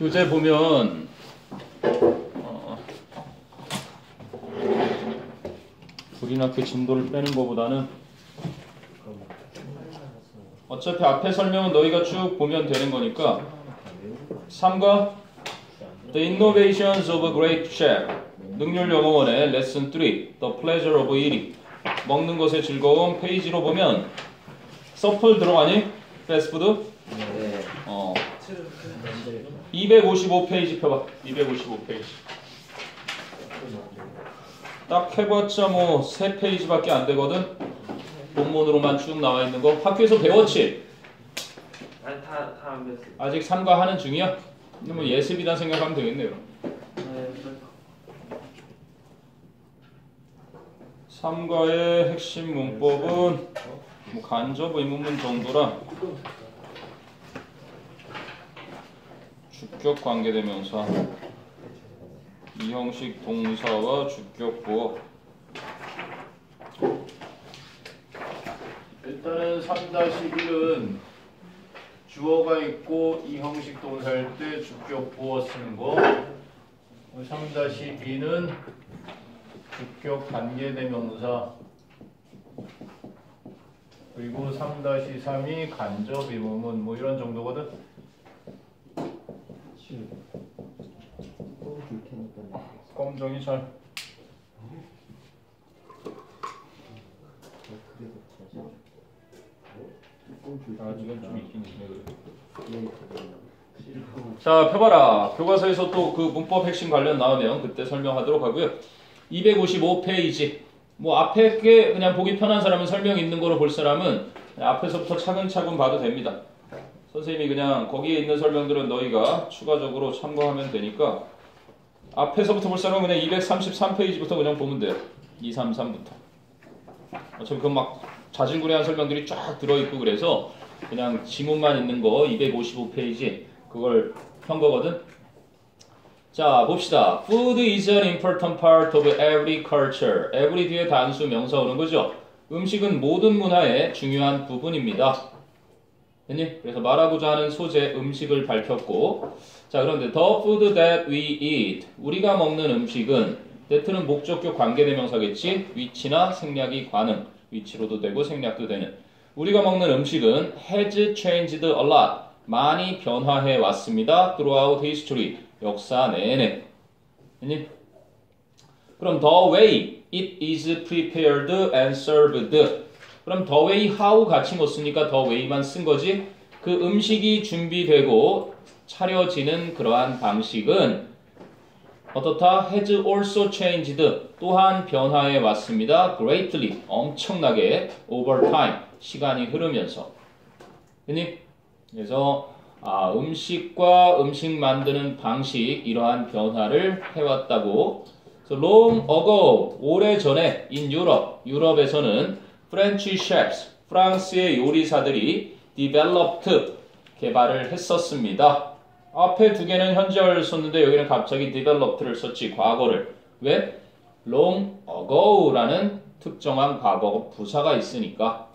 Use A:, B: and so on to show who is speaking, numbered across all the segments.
A: 교재 보면 불이 나게 진도를 빼는 것보다는 어차피 앞에 설명은 너희가 쭉 보면 되는 거니까 3과 The Innovations of a Great Chef 능률 영어원의 레슨 3 The Pleasure of Eating 먹는 것의 즐거움 페이지로 보면 서플 들어가니? 패스트푸드?
B: 네.
A: 255페이지 펴봐. 255페이지. 딱 해봤자 뭐 3페이지밖에 안 되거든. 본문으로만 쭉 나와 있는 거. 학교에서 배웠지?
B: 아니 다안 됐어.
A: 아직 3과 하는 중이야? 뭐 예습이다 생각하면 되겠네요.
B: 네.
A: 3과의 핵심 문법은 뭐 간접 의문문 정도라 주격 관계대명사 이 형식 동사와 주격 부호 일단은 3-1은 주어가 있고 이 형식 동사일 때 주격 부호 쓰는 거 3-2는 주격 관계대명사 그리고 3-3이 간접 의문문 뭐 이런 정도거든. 검정이 잘. 아직은 좀 있긴 있네 그래. 자 펴봐라. 교과서에서 또 그 문법 핵심 관련 나오면 그때 설명하도록 하고요. 255페이지. 뭐 앞에 게 그냥 보기 편한 사람은 설명 있는 거로 볼 사람은 앞에서부터 차근차근 봐도 됩니다. 선생님이 그냥 거기에 있는 설명들은 너희가 추가적으로 참고하면 되니까 앞에서부터 볼 사람은 그냥 233페이지부터 그냥 보면 돼요. 233부터. 어차피 그건 막 자질구레한 설명들이 쫙 들어있고 그래서 그냥 지문만 있는 거 255페이지 그걸 편 거거든. 자 봅시다. Food is an important part of every culture. every 뒤에 단수 명사 오는 거죠. 음식은 모든 문화의 중요한 부분입니다. 됐니? 그래서 말하고자 하는 소재 음식을 밝혔고 자 그런데 the food that we eat 우리가 먹는 음식은 that는 목적격 관계대명사겠지. 위치나 생략이 관음 위치로도 되고 생략도 되는 우리가 먹는 음식은 has changed a lot 많이 변화해 왔습니다. throughout history 역사 내내. 됐니? 그럼 the way it is prepared and served. 그럼 the way how 같이 못 쓰니까 the way만 쓴 거지. 그 음식이 준비되고 차려지는 그러한 방식은 어떻다? has also changed. 또한 변화해 왔습니다. greatly. 엄청나게 over time. 시간이 흐르면서. 됐니? 그래서 음식과 음식 만드는 방식 이러한 변화를 해왔다고. So long ago 오래전에 in Europe 유럽에서는 French chefs 프랑스의 요리사들이 developed 개발을 했었습니다. 앞에 두 개는 현재를 썼는데 여기는 갑자기 developed를 썼지 과거를. 왜? long ago라는 특정한 과거 부사가 있으니까.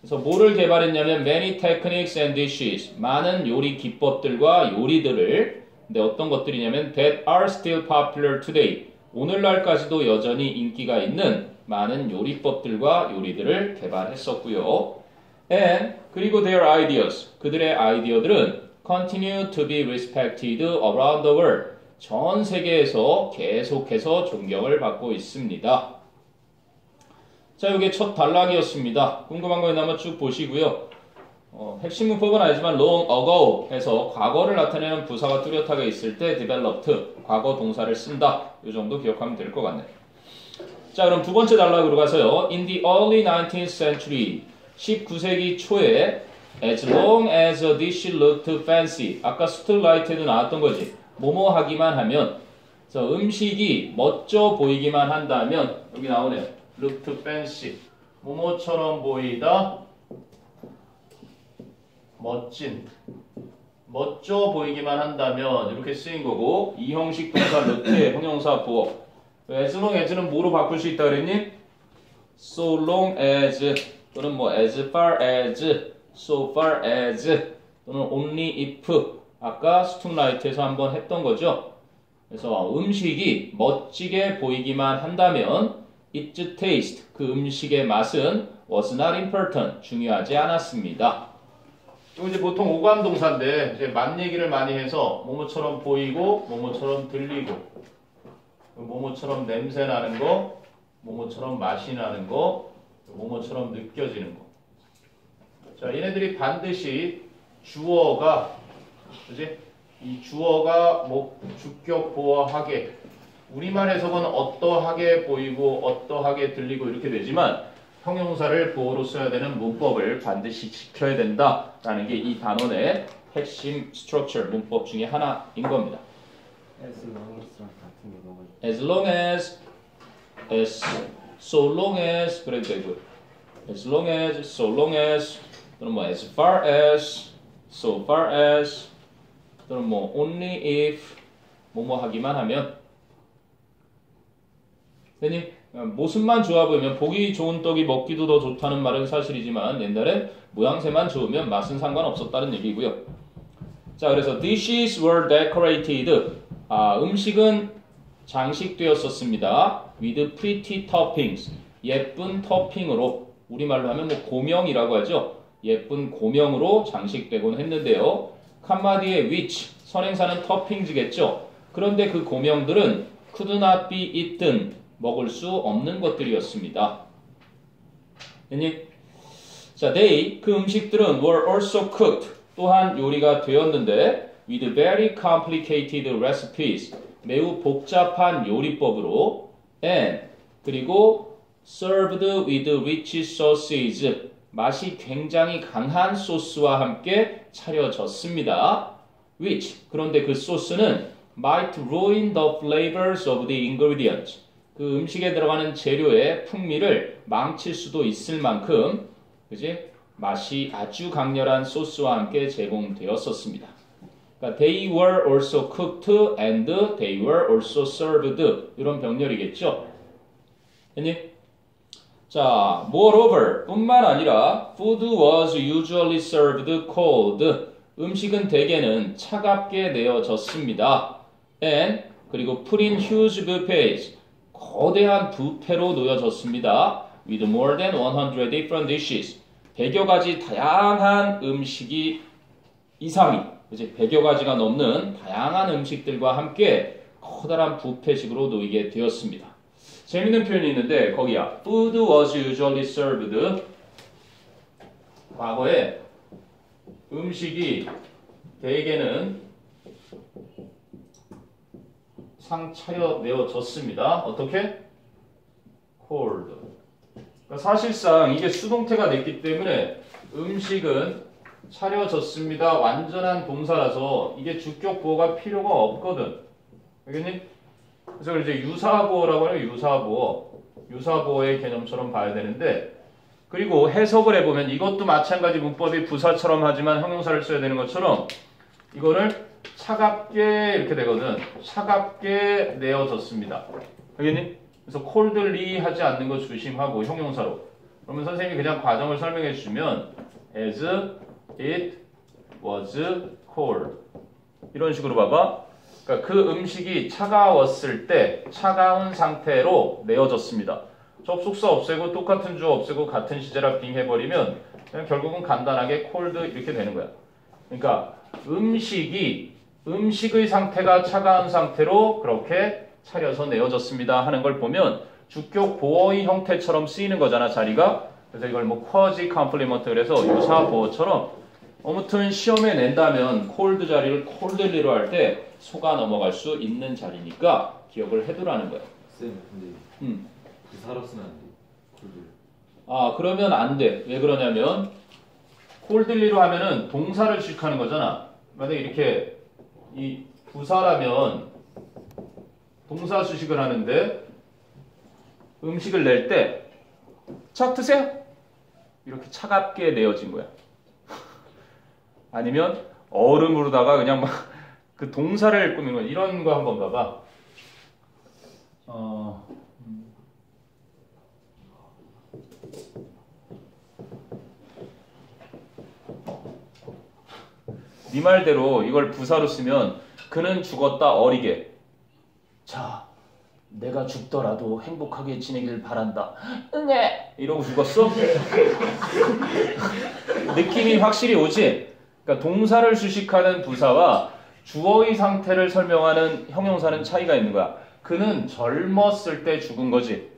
A: 그래서 뭐를 개발했냐면 many techniques and dishes 많은 요리 기법들과 요리들을 근데 어떤 것들이냐면 that are still popular today 오늘날까지도 여전히 인기가 있는 많은 요리법들과 요리들을 개발했었고요. and 그리고 their ideas 그들의 아이디어들은 continue to be respected around the world 전 세계에서 계속해서 존경을 받고 있습니다. 자, 이게 첫 단락이었습니다. 궁금한 거 있나면 쭉 보시고요. 핵심 문법은 아니지만 long ago 해서 과거를 나타내는 부사가 뚜렷하게 있을 때 developed, 과거 동사를 쓴다. 이 정도 기억하면 될 것 같네요. 자, 그럼 두 번째 단락으로 가서요. In the early 19th century, 19세기 초에 as long as a dish looked fancy, 아까 스툴라이트에도 나왔던 거지. 뭐뭐 하기만 하면, 그래서 음식이 멋져 보이기만 한다면, 여기 나오네요. looked fancy. 뭐뭐처럼 보이다. 멋진. 멋져 보이기만 한다면 이렇게 쓰인 거고 이 형식 동사 look의 형용사 부호. as long as는 뭐로 바꿀 수 있다 그랬니? so long as 또는 뭐 as far as, so far as 또는 only if 아까 스툭라이트에서 한번 했던 거죠. 그래서 음식이 멋지게 보이기만 한다면 its taste, 그 음식의 맛은 was not important, 중요하지 않았습니다. 이거 이제 보통 오감동사인데 이제 맛 얘기를 많이 해서 뭐뭐처럼 보이고 뭐뭐처럼 들리고 뭐뭐처럼 냄새 나는 거, 뭐뭐처럼 맛이 나는 거, 뭐뭐처럼 느껴지는 거. 자, 얘네들이 반드시 주어가, 그지? 이 주어가 주격 보어하게, 우리말 해석은 어떠하게 보이고 어떠하게 들리고 이렇게 되지만 형용사를 보어로 써야 되는 문법을 반드시 지켜야 된다라는 게 이 단원의 핵심 스트럭처 문법 중에 하나인 겁니다.
B: as long as랑 같은 게 뭐가
A: As long as, so long as, 그래도 되고, as long as, so long as, 또는 뭐 as far as, so far as, 또는 뭐 only if, 뭐뭐 하기만 하면. 되니? 모습만 좋아 보이면 보기 좋은 떡이 먹기도 더 좋다는 말은 사실이지만 옛날엔 모양새만 좋으면 맛은 상관없었다는 얘기고요. 자, 그래서 dishes were decorated. 음식은 장식되었었습니다. with pretty toppings. 예쁜 토핑으로, 우리말로 하면 뭐 고명이라고 하죠. 예쁜 고명으로 장식되곤 했는데요. 칸마 뒤에 which, 선행사는 topings겠죠. 그런데 그 고명들은 could not be eaten, 먹을 수 없는 것들이었습니다. 자, they, 그 음식들은 were also cooked, 또한 요리가 되었는데 with very complicated recipes, 매우 복잡한 요리법으로 and, 그리고 served with rich sauces, 맛이 굉장히 강한 소스와 함께 차려졌습니다. which, 그런데 그 소스는 might ruin the flavors of the ingredients, 그 음식에 들어가는 재료의 풍미를 망칠 수도 있을 만큼, 그지? 맛이 아주 강렬한 소스와 함께 제공되었었습니다. 그러니까 they were also cooked and they were also served, 이런 병렬이겠죠. 자, moreover, 뿐만 아니라 food was usually served cold, 음식은 대개는 차갑게 내어졌습니다. and, 그리고 put in huge buffets, 거대한 뷔페로 놓여졌습니다. with more than 100 different dishes, 100여 가지 다양한 음식이 이상이, 이제 100여 가지가 넘는 다양한 음식들과 함께 커다란 뷔페식으로 놓이게 되었습니다. 재밌는 표현이 있는데 거기야 food was usually served, 과거에 음식이 대개는 상차려 내어졌습니다. 어떻게? cold. 그러니까 사실상 이게 수동태가 됐기 때문에 음식은 차려졌습니다. 완전한 동사라서 이게 주격 보어가 필요가 없거든. 알겠니? 그래서 이제 유사보어라고 해요. 유사보어의 개념처럼 봐야 되는데, 그리고 해석을 해보면 이것도 마찬가지 문법이 부사처럼 하지만 형용사를 써야 되는 것처럼 이거를 차갑게 이렇게 되거든. 차갑게 내어졌습니다. 알겠니? 그래서 coldly 하지 않는 거 조심하고 형용사로. 그러면 선생님이 그냥 과정을 설명해 주시면 as it was cold, 이런 식으로 봐봐. 그러니까 그 음식이 차가웠을 때 차가운 상태로 내어졌습니다. 접속사 없애고 똑같은 주어 없애고 같은 시제라 빙 해버리면 그냥 결국은 간단하게 cold 이렇게 되는 거야. 그러니까 음식의 상태가 차가운 상태로 그렇게 차려서 내어졌습니다 하는 걸 보면 주격 보어의 형태처럼 쓰이는 거잖아, 자리가. 그래서 이걸 뭐 quasi complement, 그래서 유사 보어처럼 아무튼 시험에 낸다면 cold 자리를 coldly로 할 때 속아 넘어갈 수 있는 자리니까 기억을 해두라는 거야.
C: 쌤, 근데 부사로 쓰면 안 돼.
A: 그러면 안 돼. 왜 그러냐면 coldly로 하면은 동사를 주식하는 거잖아. 만약에 이렇게 이 부사라면 동사 수식을 하는데 음식을 낼 때 자, 드세요. 이렇게 차갑게 내어진 거야. 아니면 얼음으로다가 그냥 막 그 동사를 꾸미는 거야. 이런 거 한번 봐봐. 네 말대로 이걸 부사로 쓰면 그는 죽었다 어리게. 자, 내가 죽더라도 행복하게 지내길 바란다. 네. 이러고 죽었어? 느낌이 확실히 오지? 그러니까 동사를 수식하는 부사와 주어의 상태를 설명하는 형용사는 차이가 있는 거야. 그는 젊었을 때 죽은 거지.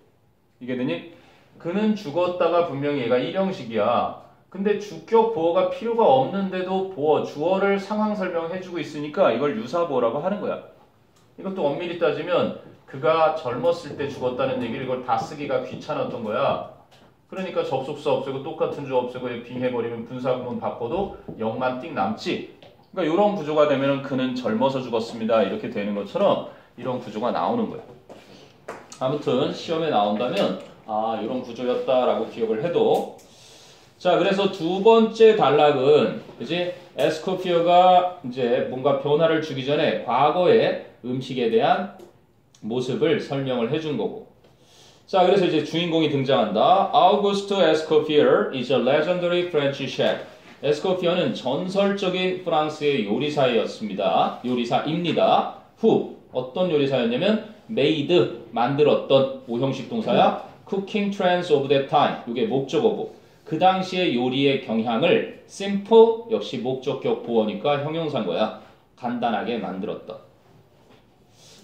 A: 이게되니? 그는 죽었다가 분명히 얘가 일형식이야. 근데 주격 보어가 필요가 없는데도 보어, 주어를 상황 설명해주고 있으니까 이걸 유사보어라고 하는 거야. 이것도 엄밀히 따지면 그가 젊었을 때 죽었다는 얘기를 이걸 다 쓰기가 귀찮았던 거야. 그러니까 접속사 없애고 똑같은 주 없애고 빙해버리면 분사구문 바꿔도 0만 띵 남지. 그러니까 이런 구조가 되면 그는 젊어서 죽었습니다. 이렇게 되는 것처럼 이런 구조가 나오는 거야. 아무튼 시험에 나온다면 아 이런 구조였다라고 기억을 해도. 자, 그래서 두 번째 단락은 그지? 에스코피어가 이제 뭔가 변화를 주기 전에 과거의 음식에 대한 모습을 설명을 해준 거고. 자, 그래서 이제 주인공이 등장한다. Auguste Escoffier is a legendary French chef. 에스코피어는 전설적인 프랑스의 요리사였습니다. 요리사입니다. Who 어떤 요리사였냐면 made 만들었던 오형식 동사야. Cooking trends of that time 이게 목적어고. 그 당시의 요리의 경향을 simple 역시 목적격 보어니까 형용사인 거야. 간단하게 만들었던.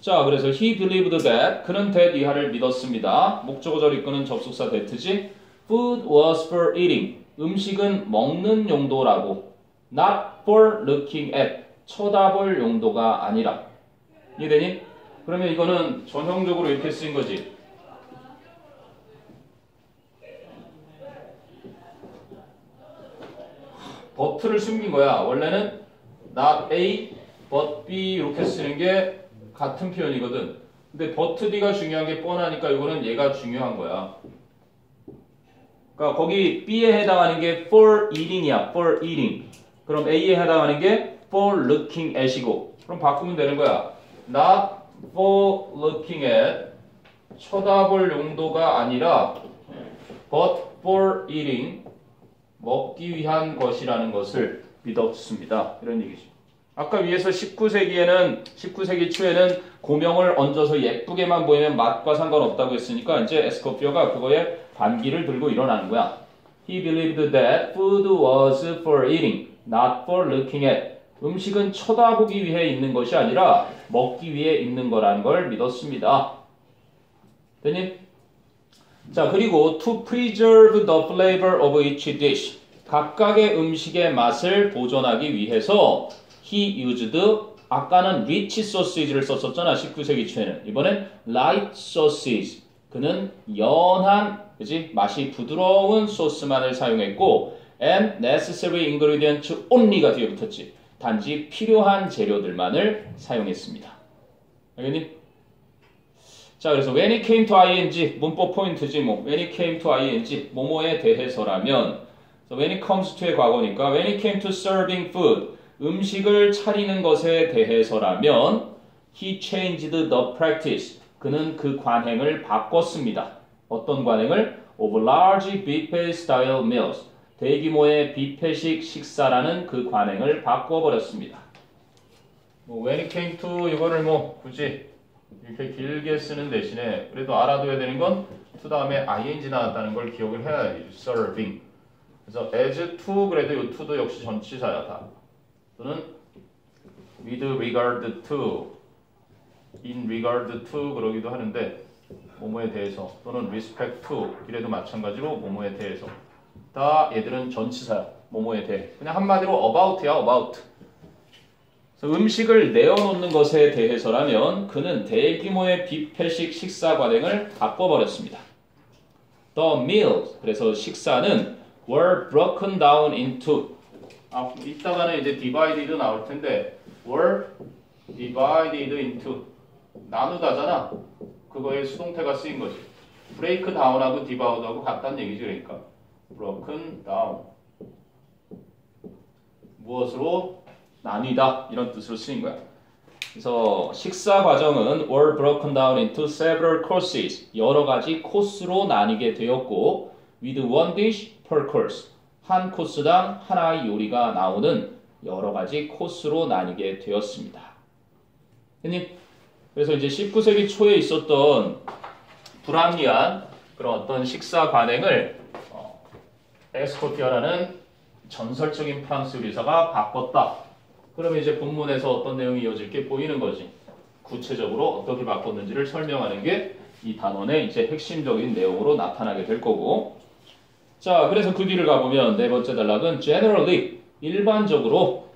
A: 자, 그래서 he believed that 그는 that 이하를 믿었습니다. 목적어절 이끄는 접속사 that지. Food was for eating. 음식은 먹는 용도라고. Not for looking at. 쳐다볼 용도가 아니라. 이해되니? 그러면 이거는 전형적으로 이렇게 쓰인 거지. but를 숨긴 거야. 원래는 not A, but B 이렇게 쓰는 게 같은 표현이거든. 근데 but D가 중요한 게 뻔하니까 이거는 얘가 중요한 거야. 그러니까 거기 B에 해당하는 게 for eating이야. for eating. 그럼 A에 해당하는 게 for looking at이고. 그럼 바꾸면 되는 거야. not for looking at. 쳐다볼 용도가 아니라 but for eating. 먹기 위한 것이라는 것을 믿었습니다. 이런 얘기죠. 아까 위에서 19세기 초에는 고명을 얹어서 예쁘게만 보이면 맛과 상관없다고 했으니까 이제 에스코피어가 그거에 반기를 들고 일어나는 거야. He believed that food was for eating, not for looking at. 음식은 쳐다보기 위해 있는 것이 아니라 먹기 위해 있는 거라는 걸 믿었습니다. 됐니? 자, 그리고 to preserve the flavor of each dish. 각각의 음식의 맛을 보존하기 위해서 he used 아까는 rich sausage를 썼었잖아. 19세기 초에는. 이번엔 light sausage. 그는 연한 그지? 맛이 부드러운 소스만을 사용했고 and necessary ingredients only가 뒤에 붙었지. 단지 필요한 재료들만을 사용했습니다. 알겠니? 자, 그래서 when it came to ing 문법 포인트지 뭐. when it came to ing 뭐뭐에 대해서라면 so when it comes to의 과거니까 when it came to serving food 음식을 차리는 것에 대해서라면 he changed the practice 그는 그 관행을 바꿨습니다. 어떤 관행을? of large buffet style meals 대규모의 뷔페식 식사라는 그 관행을 바꿔버렸습니다. 뭐 when it came to 이거를 뭐 굳이 이렇게 길게 쓰는 대신에 그래도 알아둬야 되는 건 to 다음에 ing 나왔다는 걸 기억을 해야 해. serving. 그래서 as to 그래도 이 to도 역시 전치사야 다. 또는 with regard to, in regard to 그러기도 하는데 뭐뭐에 대해서 또는 respect to 이래도 마찬가지로 뭐뭐에 대해서 다 얘들은 전치사야. 뭐뭐에 대해. 그냥 한마디로 about야 about. 그래서 음식을 내어놓는 것에 대해서라면 그는 대규모의 뷔페식 식사 관행을 바꿔버렸습니다. The meals 그래서 식사는 were broken down into 이따가는 이제 divided 나올 텐데 were divided into 나누다잖아. 그거에 수동태가 쓰인 거지. break down하고 divide하고 같다는 얘기지. 그러니까 broken down 무엇으로 나뉘다 이런 뜻으로 쓰인 거야. 그래서 식사 과정은 were broken down into several courses 여러 가지 코스로 나뉘게 되었고 with one dish per course 한 코스당 하나의 요리가 나오는 여러 가지 코스로 나뉘게 되었습니다. 됐니? 그래서 이제 19세기 초에 있었던 불합리한 그런 어떤 식사 관행을 에스코피아라는 전설적인 프랑스 요리사가 바꿨다. 그러면 이제 본문에서 어떤 내용이 이어질 게 보이는 거지. 구체적으로 어떻게 바꿨는지를 설명하는 게 이 단원의 이제 핵심적인 내용으로 나타나게 될 거고. 자, 그래서 그 뒤를 가보면 네 번째 단락은 generally, 일반적으로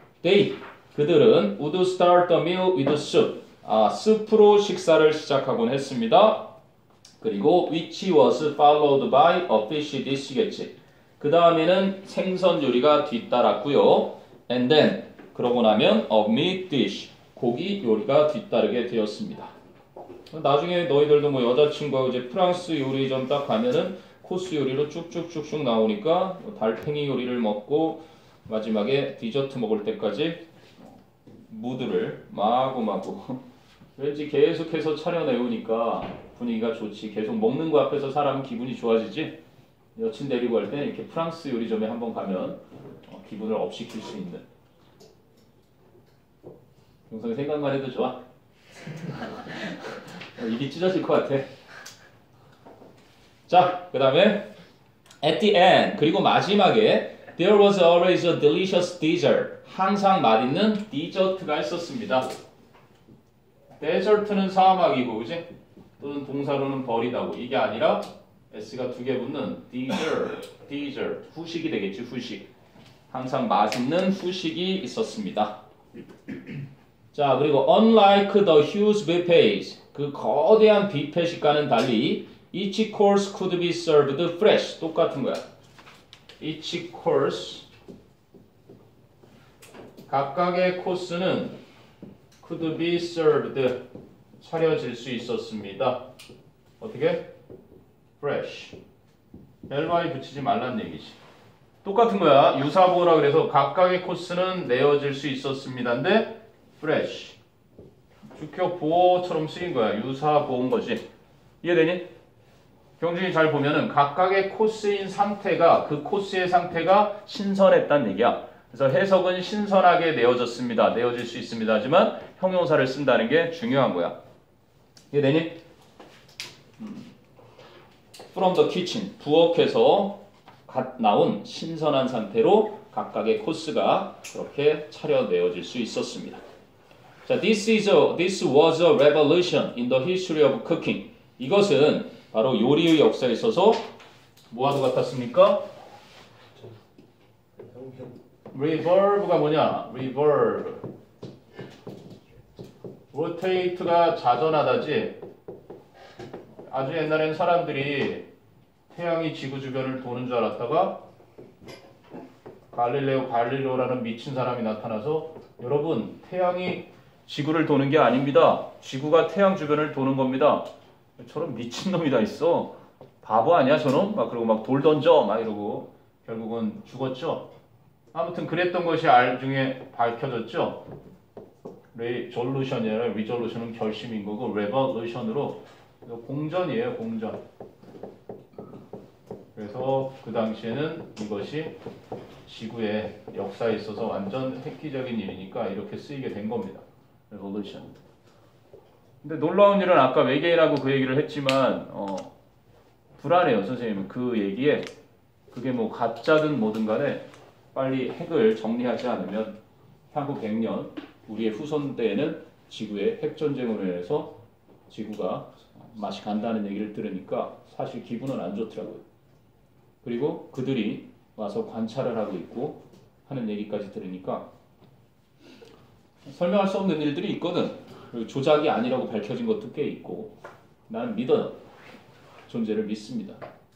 A: 그들은 would start the meal with soup. 스프로 식사를 시작하곤 했습니다. 그리고 which was followed by a fish dish겠지. 그 다음에는 생선 요리가 뒤따랐고요. And then, 그러고 나면 a meat dish, 고기 요리가 뒤따르게 되었습니다. 나중에 너희들도 뭐 여자친구하고 이제 프랑스 요리점 딱 가면은 코스 요리로 쭉쭉쭉쭉 나오니까 달팽이 요리를 먹고 마지막에 디저트 먹을 때까지 무드를 마구마구 왠지 계속해서 차려내우니까 분위기가 좋지. 계속 먹는 거 앞에서 사람은 기분이 좋아지지. 여친 데리고 갈 때 이렇게 프랑스 요리점에 한번 가면 기분을 업시킬 수 있는. 영상이 생각만 해도 좋아. 입이 찢어질 것 같아. 자, 그 다음에 at the end, 그리고 마지막에 there was always a delicious dessert. 항상 맛있는 디저트가 있었습니다. 데저트는 사막이고, 그지? 또는 동사로는 버리다고. 이게 아니라 S가 두 개 붙는 dessert, 후식이 되겠지, 후식. 항상 맛있는 후식이 있었습니다. 자, 그리고 unlike the huge buffets, 그 거대한 뷔페식과는 달리 each course could be served fresh. 똑같은 거야. each course, 각각의 코스는 could be served, 차려질 수 있었습니다. 어떻게? fresh. ly 붙이지 말란 얘기지. 똑같은 거야. 유사보호라 그래서 각각의 코스는 내어질 수 있었습니다인데 fresh. 주격 보호처럼 쓰인 거야. 유사보호인 거지. 이해되니? 경중이 잘 보면은 각각의 코스인 상태가 그 코스의 상태가 신선했다는 얘기야. 그래서 해석은 신선하게 내어졌습니다. 내어질 수 있습니다. 하지만 형용사를 쓴다는 게 중요한 거야. 이해되니? From the kitchen. 부엌에서 갓 나온 신선한 상태로 각각의 코스가 그렇게 차려내어질 수 있었습니다. 자, this was a revolution in the history of cooking. 이것은 바로 요리의 역사에 있어서 뭐와도 같았습니까? reverb가 뭐냐? reverb. rotate가 자전하다지. 아주 옛날엔 사람들이 태양이 지구 주변을 도는 줄 알았다가 갈릴레오라는 미친 사람이 나타나서 여러분, 태양이 지구를 도는 게 아닙니다. 지구가 태양 주변을 도는 겁니다. 저런 미친놈이 다 있어. 바보 아니야 저놈? 막 그러고 막 돌 던져 막 이러고 결국은 죽었죠. 아무튼 그랬던 것이 알중에 밝혀졌죠. 레졸루션이 아니라 리졸루션은 결심인 거고 레볼루션으로 공전이에요. 공전. 그래서 그 당시에는 이것이 지구의 역사에 있어서 완전 획기적인 일이니까 이렇게 쓰이게 된 겁니다. 레볼루션. 근데 놀라운 일은 아까 외계인하고 그 얘기를 했지만 불안해요. 선생님은 그 얘기에 그게 뭐 가짜든 뭐든 간에 빨리 핵을 정리하지 않으면 향후 100년 우리의 후손 때에는 지구의 핵전쟁으로 인해서 지구가 맛이 간다는 얘기를 들으니까 사실 기분은 안 좋더라고요. 그리고 그들이 와서 관찰을 하고 있고 하는 얘기까지 들으니까 설명할 수 없는 일들이 있거든. 그리고 조작이 아니라고 밝혀진 것도 꽤 있고 나는 믿어요. 존재를 믿습니다.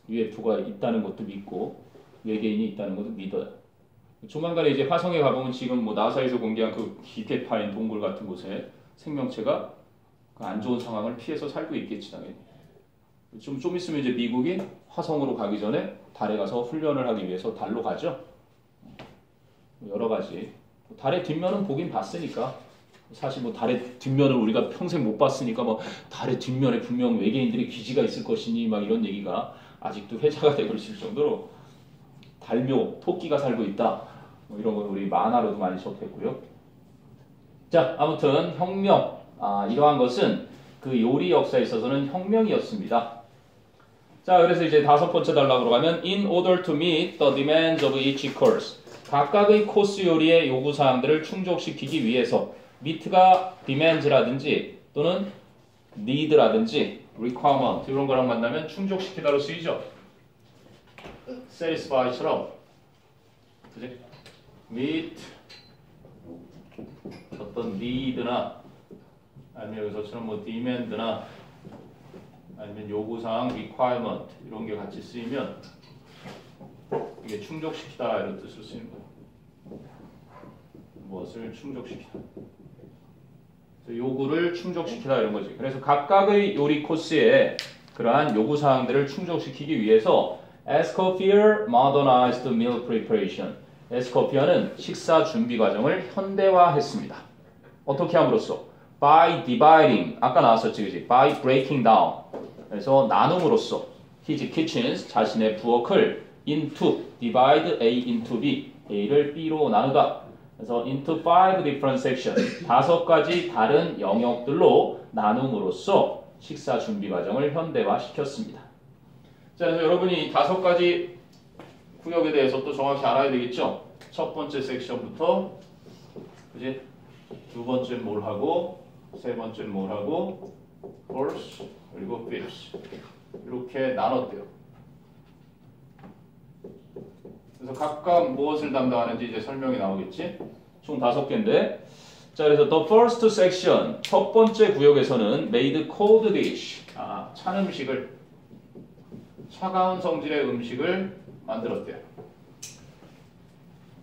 A: UFO가 있다는 것도 믿고 외계인이 있다는 것도 믿어요. 조만간에 이제 화성에 가보면 지금 뭐 나사에서 공개한 그 기계 파인 동굴 같은 곳에 생명체가 그 안 좋은 상황을 피해서 살고 있겠지 당연히. 좀 있으면 이제 미국이 화성으로 가기 전에 달에 가서 훈련을 하기 위해서 달로 가죠. 여러 가지. 달의 뒷면은 보긴 봤으니까. 사실 뭐 달의 뒷면을 우리가 평생 못 봤으니까 뭐 달의 뒷면에 분명 외계인들의 기지가 있을 것이니 막 이런 얘기가 아직도 회자가 되고 있을 정도로 달묘 토끼가 살고 있다. 뭐 이런 건 우리 만화로도 많이 접했고요. 자, 아무튼 혁명, 이러한 것은 그 요리 역사에 있어서는 혁명이었습니다. 자, 그래서 이제 다섯 번째 단락으로 가면 in order to meet the demands of each course. 각각의 코스 요리의 요구 사항들을 충족시키기 위해서 meet가 demands라든지 또는 need라든지 requirement 이런 거랑 만나면 충족시키다로 쓰이죠. satisfy처럼 그지? meet 어떤 need나 아니면 여기서처럼 뭐 demand나 아니면 요구사항 requirement 이런 게 같이 쓰이면 이게 충족시키다 이런 뜻으로 쓰이는 거예요. 무엇을 충족시키다. 요구를 충족시키다 이런 거지. 그래서 각각의 요리 코스에 그러한 요구사항들을 충족시키기 위해서 Escoffier modernized meal preparation. 에스코피어는 식사 준비 과정을 현대화했습니다. 어떻게 함으로써? By dividing. 아까 나왔었지, 그지? By breaking down. 그래서 나눔으로써 his kitchens 자신의 부엌을 into divide A into B. A를 B로 나누다. 그래서 into 5 different sections. 5가지 다른 영역들로 나눔으로써 식사 준비 과정을 현대화시켰습니다. 자, 그래서 여러분이 5가지 구역에 대해서 또 정확히 알아야 되겠죠? 첫 번째 섹션부터 그지? 두 번째는 뭘 하고 세 번째는 뭘 하고 course 그리고 fifth 이렇게 나눴대요. 그래서 각각 무엇을 담당하는지 이제 설명이 나오겠지? 총 5개인데 자, 그래서 the first section 첫 번째 구역에서는 made cold dish 찬 음식을 차가운 성질의 음식을 만들었대요.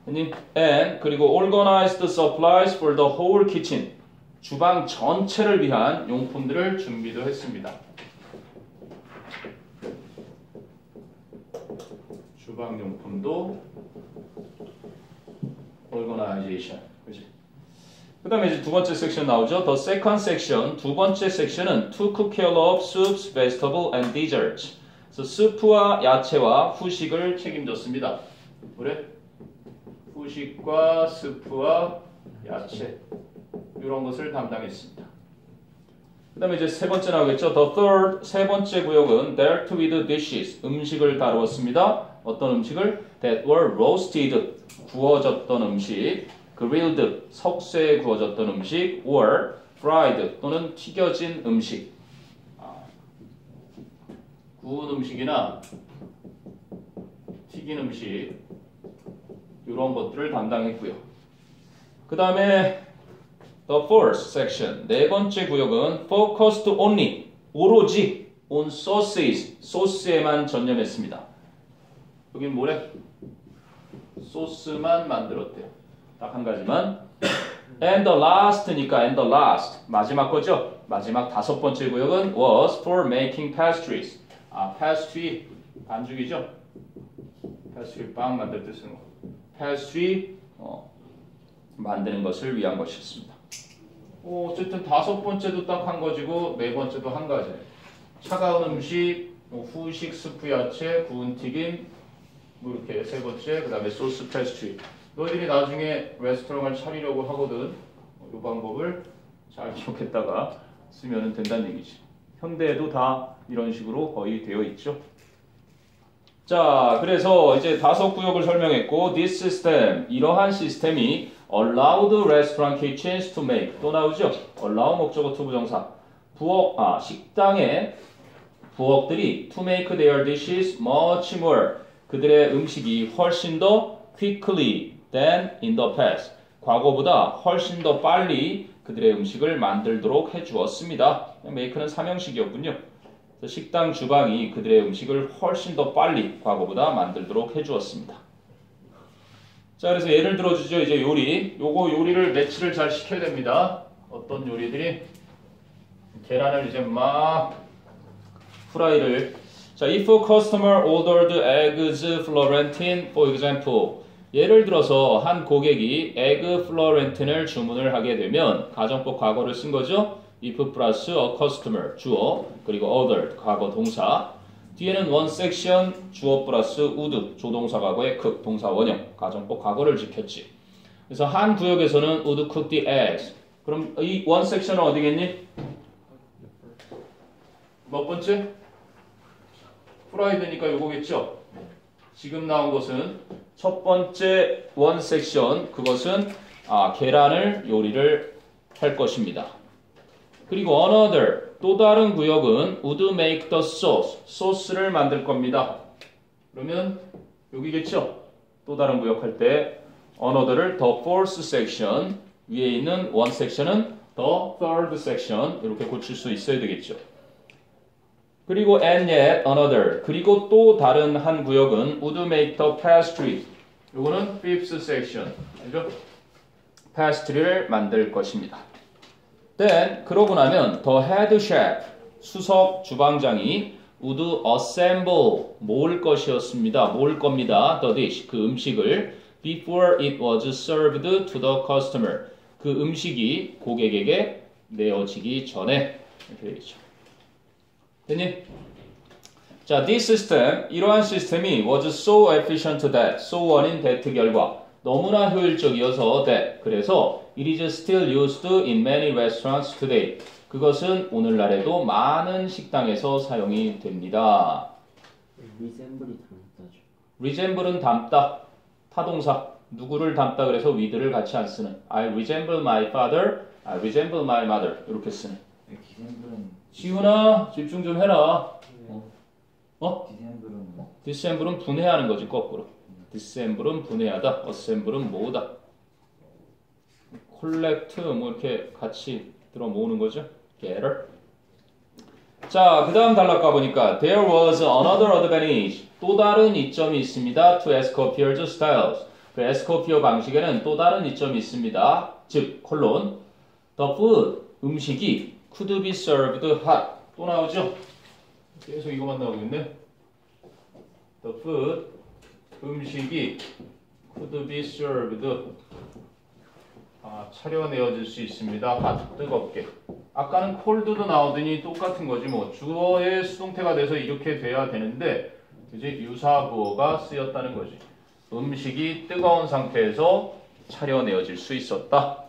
A: and 그리고 organized supplies for the whole kitchen 주방 전체를 위한 용품들을 준비도 했습니다. 주방 용품도 organization. 그렇지? 그다음에 이제 두 번째 섹션 나오죠. The second section 두 번째 섹션은 to cook care of soups, vegetables and desserts. 그래서 스프와 야채와 후식을 책임졌습니다. 그래? 후식과 스프와 야채 이런 것을 담당했습니다. 그 다음에 이제 세 번째 나오겠죠. The third 세 번째 구역은 dealt with dishes 음식을 다루었습니다. 어떤 음식을? That were roasted 구워졌던 음식, grilled 석쇠에 구워졌던 음식, or fried 또는 튀겨진 음식. 구운 음식이나 튀긴 음식 이런 것들을 담당했고요. 그 다음에 the fourth section 네 번째 구역은 focused only 오로지 on sauces 소스에만 전념했습니다. 여긴 뭐래? 소스만 만들었대요. 딱 한 가지만. And the last니까 and the last 마지막 거죠. 마지막 다섯 번째 구역은 was for making pastries. pastry 반죽이죠. pastry 빵 만들 때 쓰는 거. pastry 만드는 것을 위한 것이었습니다. 어쨌든 다섯 번째도 딱 한 가지고 네 번째도 한 가지. 차가운 음식, 후식, 스프, 야채, 구운 튀김, 뭐 이렇게 세 번째. 그 다음에 소스 pastry. 너희들이 나중에 레스토랑을 차리려고 하거든. 이 방법을 잘 기억했다가 쓰면 된다는 얘기지. 현대에도 다 이런 식으로 거의 되어 있죠. 자, 그래서 이제 다섯 구역을 설명했고, this system, 이러한 시스템이 allowed restaurant kitchens to make 또 나오죠. allow 목적어 to 부정사. 식당의 부엌들이 to make their dishes much more 그들의 음식이 훨씬 더 quickly than in the past. 과거보다 훨씬 더 빨리 그들의 음식을 만들도록 해주었습니다. make는 삼형식이었군요. 식당 주방이 그들의 음식을 훨씬 더 빨리 과거보다 만들도록 해주었습니다. 자, 그래서 예를 들어주죠. 이제 요리. 요거 요리를 매치를 잘 시켜야 됩니다. 어떤 요리들이 계란을 이제 막 프라이를. 자, if a customer ordered eggs Florentine, for example. 예를 들어서 한 고객이 에그 플로렌틴을 주문을 하게 되면 가정법 과거를 쓴 거죠. if 플러스 a customer 주어 그리고 ordered 과거 동사 뒤에는 one section 주어 플러스 would 조동사 과거의 cook 동사 원형 가정법 과거를 지켰지. 그래서 한 구역에서는 would cook the eggs. 그럼 이 one section은 어디겠니? 몇 번째? 프라이드니까 요거겠죠? 지금 나온 것은 첫 번째 one section 그것은 계란을 요리를 할 것입니다. 그리고 another 또 다른 구역은 would make the sauce 소스를 만들 겁니다. 그러면 여기겠죠? 또 다른 구역 할 때 another를 the fourth section 위에 있는 one section은 the third section 이렇게 고칠 수 있어야 되겠죠. 그리고 and yet another 그리고 또 다른 한 구역은 would make the pastry 요거는 fifth section 그죠? pastry를 만들 것입니다. Then 그러고 나면 the head chef 수석 주방장이 would assemble 모을 것이었습니다. 모을 겁니다. the dish 그 음식을 before it was served to the customer 그 음식이 고객에게 내어지기 전에 이렇게 되겠죠. 됐니? 자, this system 이러한 시스템이 was so efficient that so on인 that 결과 너무나 효율적이어서 that 그래서 it is still used in many restaurants today. 그것은 오늘날에도 많은 식당에서 사용이 됩니다.
B: resemble이 닮다죠.
A: resemble은 닮다. 타동사. 누구를 닮다 그래서 with를 같이 안 쓰는. I resemble my father. I resemble my mother. 이렇게 쓰는.
C: 디셈블은
A: 지훈아 집중 좀 해라.
C: 디셈블은
A: 디셈블은 분해하는 거지 거꾸로. 디셈블은 분해하다. 어셈블은 모으다. 콜렉트 뭐 이렇게 같이 들어 모으는 거죠. gather. 자, 그 다음 단락 가보니까 there was another advantage. 또 다른 이점이 있습니다. to Escoffier's styles. 그 에스코피어 방식에는 또 다른 이점이 있습니다. 즉, 콜론 the food, 음식이 could be served hot. 또 나오죠? 계속 이거만 나오고 있네. The food, 음식이 could be served 차려내어질 수 있습니다. 뜨겁게. 아까는 cold도 나오더니 똑같은 거지 뭐. 주어의 수동태가 돼서 이렇게 돼야 되는데 이제 유사구어가 쓰였다는 거지. 음식이 뜨거운 상태에서 차려내어질 수 있었다.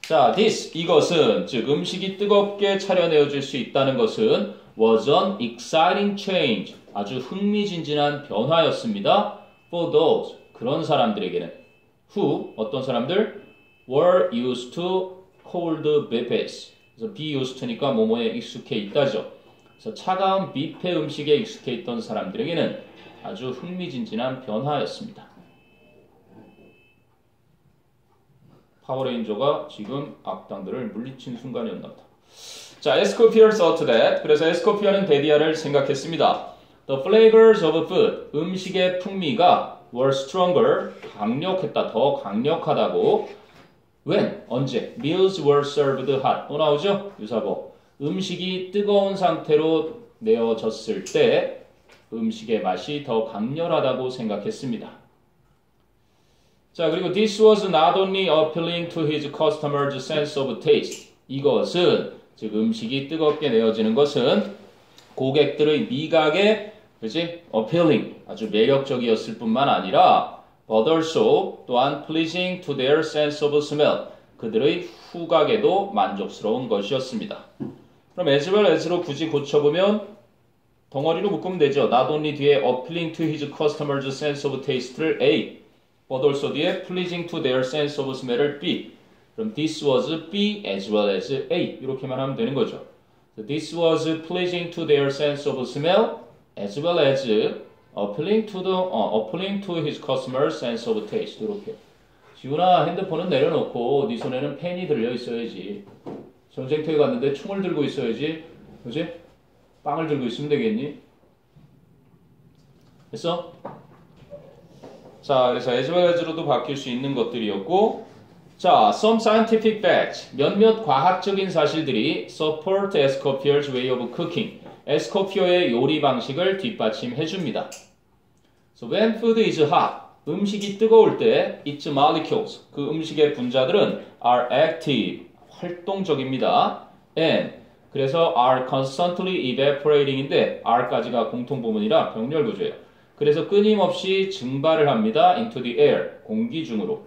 A: 자, this 이것은 즉 음식이 뜨겁게 차려내어질 수 있다는 것은 was an exciting change 아주 흥미진진한 변화였습니다. For those 그런 사람들에게는 who 어떤 사람들 were used to cold buffets. 그래서 be used to니까 뭐뭐에 익숙해 있다죠. 그래서 차가운 뷔페 음식에 익숙해 있던 사람들에게는 아주 흥미진진한 변화였습니다. 파워레인저가 지금 악당들을 물리친 순간이었나 보다. 자, 에스코피어 thought that. 그래서 에스코피어는 데디아를 생각했습니다. The flavors of food. 음식의 풍미가 were stronger. 강력했다. 더 강력하다고. When? 언제? Meals were served hot. 또 나오죠? 유사보. 음식이 뜨거운 상태로 내어졌을 때 음식의 맛이 더 강렬하다고 생각했습니다. 자, 그리고 this was not only appealing to his customers' sense of taste. 이것은 즉 음식이 뜨겁게 내어지는 것은 고객들의 미각에 그렇지? appealing 아주 매력적이었을 뿐만 아니라 but also 또한 pleasing to their sense of smell 그들의 후각에도 만족스러운 것이었습니다. 그럼 as well as로 굳이 고쳐보면 덩어리로 묶으면 되죠. not only 뒤에 appealing to his customers' sense of taste를 A but also 뒤에 pleasing to their sense of smell을 B 그럼 this was B as well as A 이렇게만 하면 되는 거죠. So this was pleasing to their sense of smell as well as appealing to his customers' sense of taste 이렇게. 지훈아 핸드폰은 내려놓고 네 손에는 펜이 들려 있어야지. 전쟁터에 갔는데 총을 들고 있어야지. 그지? 빵을 들고 있으면 되겠니? 됐어? 자, 그래서 as well as로도 바뀔 수 있는 것들이었고 자, some scientific facts 몇몇 과학적인 사실들이 support Escoffier's way of cooking 에스코피어의 요리 방식을 뒷받침해 줍니다. So when food is hot 음식이 뜨거울 때 its molecules 그 음식의 분자들은 are active 활동적입니다. And 그래서 are constantly evaporating인데 are까지가 공통부문이라 병렬 구조예요. 그래서 끊임없이 증발을 합니다. into the air, 공기 중으로.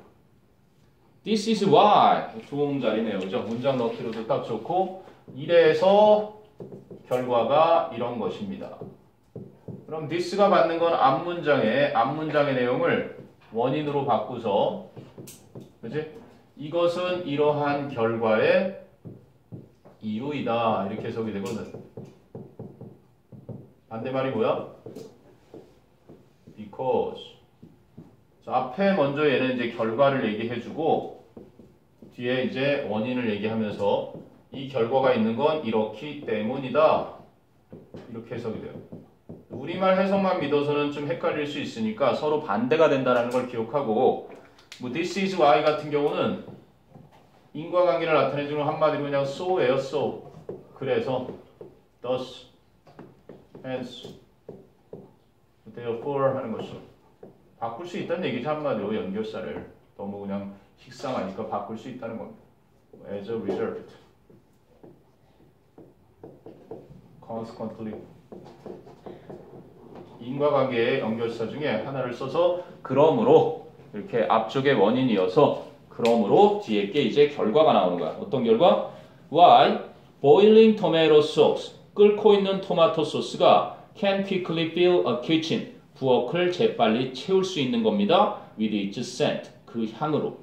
A: This is why. 좋은 자리네요. 그죠? 문장 넣기로도 딱 좋고 이래서 결과가 이런 것입니다. 그럼 this가 받는 건 앞문장의 내용을 원인으로 바꾸서 그지? 이것은 이러한 결과의 이유이다. 이렇게 해석이 되거든. 반대말이 뭐야? Because. 자, 앞에 먼저 얘는 이제 결과를 얘기해주고 뒤에 이제 원인을 얘기하면서 이 결과가 있는 건 이렇기 때문이다. 이렇게 해석이 돼요. 우리말 해석만 믿어서는 좀 헷갈릴 수 있으니까 서로 반대가 된다는 걸 기억하고 뭐 this is why 같은 경우는 인과관계를 나타내주는 한마디로 그냥 so예요. so. 그래서 thus, hence, therefore 하는 것이죠. 바꿀 수 있다는 얘기죠. 한마디로 연결사를. 너무 그냥 식상하니까 바꿀 수 있다는 겁니다. as a result, consequently. 인과관계의 연결사 중에 하나를 써서 그러므로 이렇게 앞쪽의 원인이어서 그러므로 뒤에 게 이제 결과가 나오는 거야. 어떤 결과? Why boiling tomato sauce 끓고 있는 토마토 소스가 can quickly fill a kitchen 부엌을 재빨리 채울 수 있는 겁니다. with its scent 그 향으로.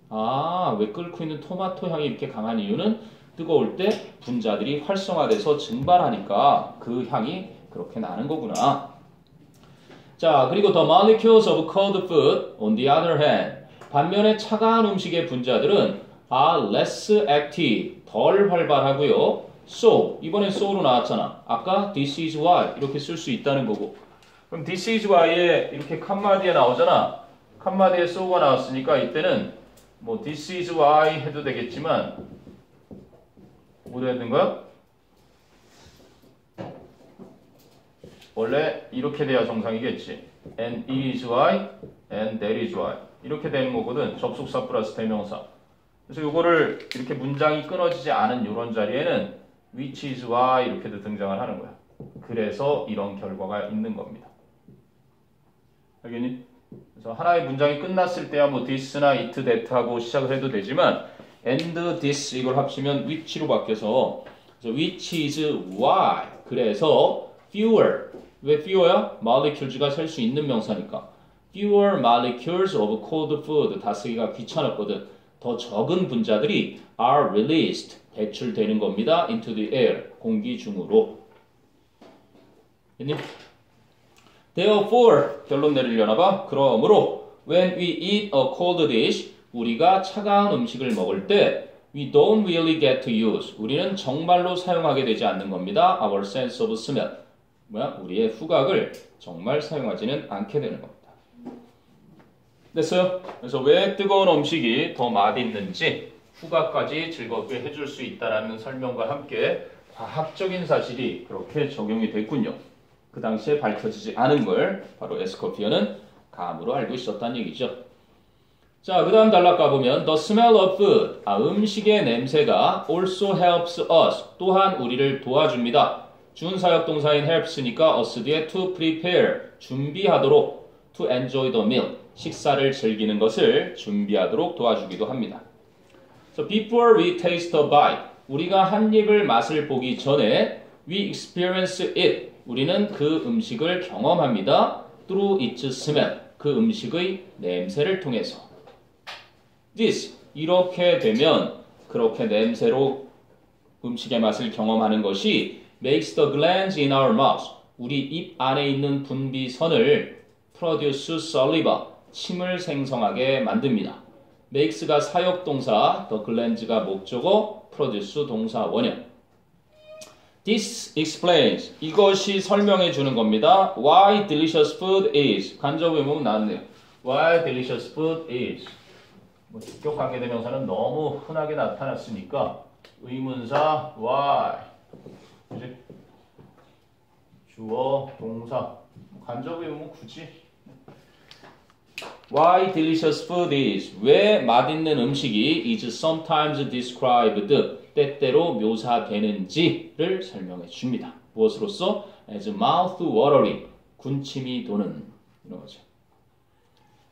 A: 아, 왜 끓고 있는 토마토 향이 이렇게 강한 이유는 뜨거울 때 분자들이 활성화돼서 증발하니까 그 향이 그렇게 나는 거구나. 자, 그리고 the molecules of cold food on the other hand 반면에 차가운 음식의 분자들은 are less active, 덜 활발하고요. So, 이번엔 so로 나왔잖아. 아까 this is why 이렇게 쓸 수 있다는 거고. 그럼 this is why에 이렇게 칸마디에 나오잖아. 칸마디에 so가 나왔으니까 이때는 뭐 this is why 해도 되겠지만 뭐로 해야 되는 거야? 원래 이렇게 돼야 정상이겠지. And it is why, and that is why. 이렇게 되는 거거든. 접속사 플러스 대명사. 그래서 이거를 이렇게 문장이 끊어지지 않은 이런 자리에는 which is why 이렇게도 등장을 하는 거야. 그래서 이런 결과가 있는 겁니다. 알겠니? 그래서 하나의 문장이 끝났을 때야 뭐 this나 it, that 하고 시작을 해도 되지만 and this 이걸 합치면 which로 바뀌어서 그래서 which is why 그래서 fewer 왜 fewer야? molecules가 셀 수 있는 명사니까 fewer molecules of cold food 다 쓰기가 귀찮았거든. 더 적은 분자들이 are released 배출되는 겁니다. into the air 공기 중으로. 됐니? Therefore 결론 내리려나 봐. 그러므로 when we eat a cold dish 우리가 차가운 음식을 먹을 때 we don't really get to use 우리는 정말로 사용하게 되지 않는 겁니다. our sense of smell 우리의 후각을 정말 사용하지는 않게 되는 겁니다. 됐어요? 그래서 왜 뜨거운 음식이 더 맛있는지 후각까지 즐겁게 해줄 수 있다는 설명과 함께 과학적인 사실이 그렇게 적용이 됐군요. 그 당시에 밝혀지지 않은 걸 바로 에스코피어는 감으로 알고 있었다는 얘기죠. 자, 그 다음 단락 가보면 The smell of food, 음식의 냄새가 also helps us, 또한 우리를 도와줍니다. 준사역동사인 helps니까 us 뒤에 to prepare, 준비하도록, to enjoy the meal, 식사를 즐기는 것을 준비하도록 도와주기도 합니다. So before we taste a bite, 우리가 한 입을 맛을 보기 전에 we experience it, 우리는 그 음식을 경험합니다. through its smell, 그 음식의 냄새를 통해서. This, 이렇게 되면 그렇게 냄새로 음식의 맛을 경험하는 것이 makes the glands in our mouth, 우리 입 안에 있는 분비선을 produce saliva, 침을 생성하게 만듭니다. makes가 사역동사, the glands가 목적어, produce 동사 원형. This explains, 이것이 설명해 주는 겁니다. Why delicious food is, 간접 의문 나왔네요. Why delicious food is. 뭐 주격 관계대명사는 너무 흔하게 나타났으니까 의문사 why, 그지? 주어, 동사, 간접 의문 굳이. Why delicious food is 왜 맛있는 음식이 is sometimes described 때때로 묘사되는지를 설명해 줍니다. 무엇으로써? as mouth watering 군침이 도는 이런 거죠.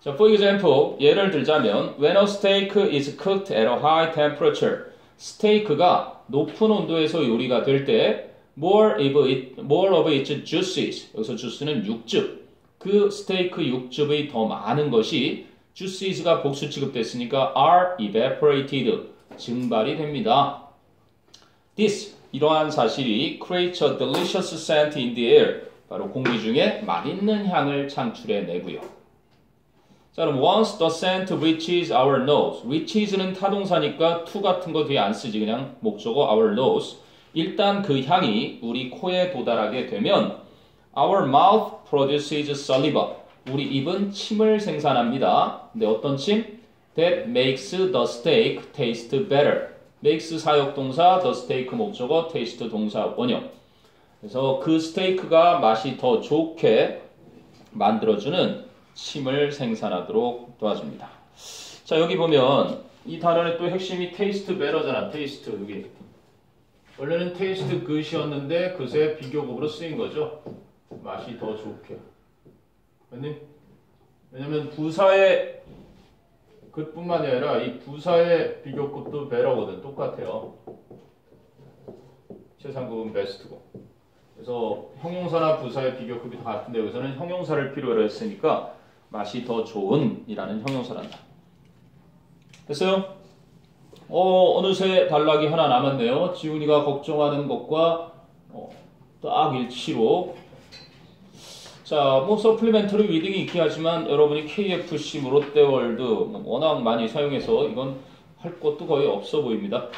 A: 자, for example 예를 들자면 when a steak is cooked at a high temperature 스테이크가 높은 온도에서 요리가 될 때 more of its juices 여기서 주스는 육즙 그 스테이크 육즙의 더 많은 것이 juices가 복수 취급됐으니까 are evaporated 증발이 됩니다. This 이러한 사실이 creates a delicious scent in the air 바로 공기 중에 맛있는 향을 창출해내고요. 자 그럼 once the scent reaches our nose reaches는 타동사니까 to 같은 거 뒤에 안 쓰지 그냥 목적어 our nose 일단 그 향이 우리 코에 도달하게 되면 Our mouth produces saliva. 우리 입은 침을 생산합니다. 근데 어떤 침? That makes the steak taste better. makes 사역동사, the steak 목적어, taste 동사 원형. 그래서 그 스테이크가 맛이 더 좋게 만들어주는 침을 생산하도록 도와줍니다. 자 여기 보면 이 단어의 또 핵심이 taste better잖아. taste 여기. 원래는 taste good이었는데 그새 비교급으로 쓰인 거죠. 맛이 더 좋게. 왜냐면 부사의 그뿐만이 아니라 이 부사의 비교급도 better거든. 똑같아요. 최상급은 best고. 그래서 형용사나 부사의 비교급이 다 같은데 여기서는 형용사를 필요로 했으니까 맛이 더 좋은 이라는 형용사란다. 됐어요? 어느새 단락이 하나 남았네요. 지훈이가 걱정하는 것과 딱 일치로 자, 뭐 서플리멘터리 리딩이 있긴 하지만 여러분이 KFC, 롯데월드 워낙 많이 사용해서 이건 할 것도 거의 없어 보입니다.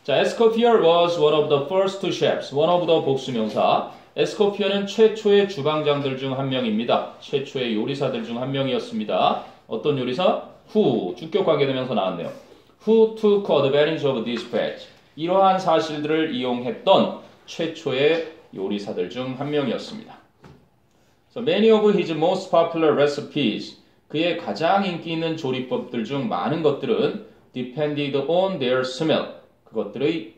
A: 자, Escoffier was one of the first chefs. one of the 복수명사. 에스코피어는 최초의 주방장들 중 한 명입니다. 최초의 요리사들 중 한 명이었습니다. 어떤 요리사? Who, 주격 관계대명사 나왔네요. Who took advantage of this fact. 이러한 사실들을 이용했던 최초의 요리사들 중 한 명이었습니다. So many of his most popular recipes, 그의 가장 인기 있는 조리법들 중 많은 것들은 depended on their smell, 그것들의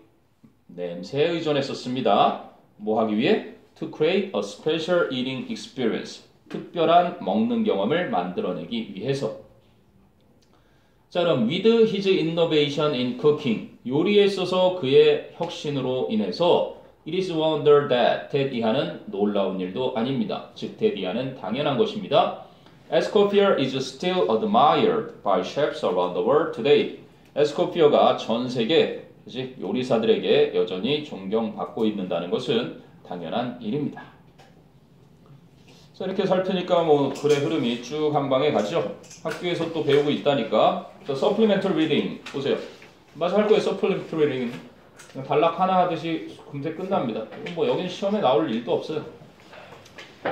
A: 냄새에 의존했었습니다. 뭐 하기 위해? To create a special eating experience, 특별한 먹는 경험을 만들어내기 위해서. 자 그럼 with his innovation in cooking, 요리에 있어서 그의 혁신으로 인해서 It is wonder that 이하는 놀라운 일도 아닙니다. 즉 that 이하는 당연한 것입니다. Escoffier is still admired by chefs around the world today. 에스코피어가 전 세계 요리사들에게 여전히 존경받고 있는다는 것은 당연한 일입니다. 자 이렇게 살피니까 뭐 글의 흐름이 쭉 한 방에 가죠. 학교에서 또 배우고 있다니까. 자, supplementary reading 보세요. 마저 할 거예요. supplementary reading. 단락 하나 하듯이 금세 끝납니다. 뭐 여긴 시험에 나올 일도 없어요.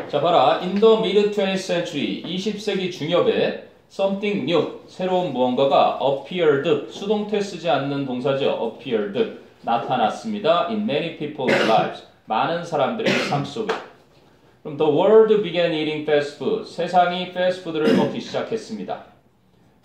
A: 자 봐라. In the mid-20th century, 20세기 중엽에 something new, 새로운 무언가가 appeared, 수동태 쓰지 않는 동사죠. appeared, 나타났습니다. In many people's lives, 많은 사람들의 삶 속에. 그럼 the world began eating fast food, 세상이 패스트푸드를 먹기 시작했습니다.